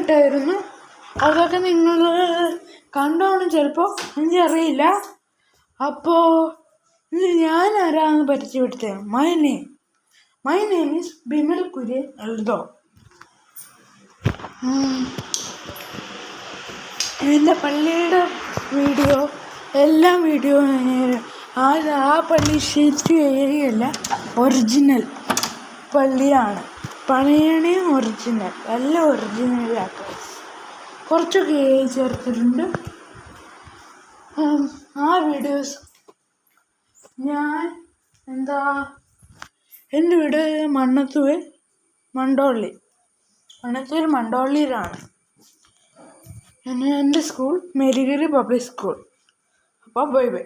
ഇട്ടായിരുന്നു. അതൊക്കെ നിങ്ങൾ കണ്ടോണം ചിലപ്പോൾ, എനിക്കറിയില്ല. അപ്പോൾ ഞാൻ ആരാന്ന് പരിചയപ്പെടുത്തുക. My name is Bimal Kurian Eldho. എൻ്റെ പള്ളിയുടെ വീഡിയോ, എല്ലാ വീഡിയോ ആ പള്ളി ശരിക്കും ഏരിയല്ല, ഒറിജിനൽ പള്ളിയാണ്. പണിയണേയും ഒറിജിനൽ, എല്ലാം ഒറിജിനലാക്കുക. കുറച്ചൊക്കെ ചേർത്തിട്ടുണ്ട്. ആ വീഡിയോസ് ഞാൻ എൻ്റെ വീട് മണ്ണത്തൂർ മണ്ടോള്ളിയിലാണ്. എൻ്റെ സ്കൂൾ മേരിഗിരി പബ്ലിക് സ്കൂൾ. അപ്പോൾ ബൈ.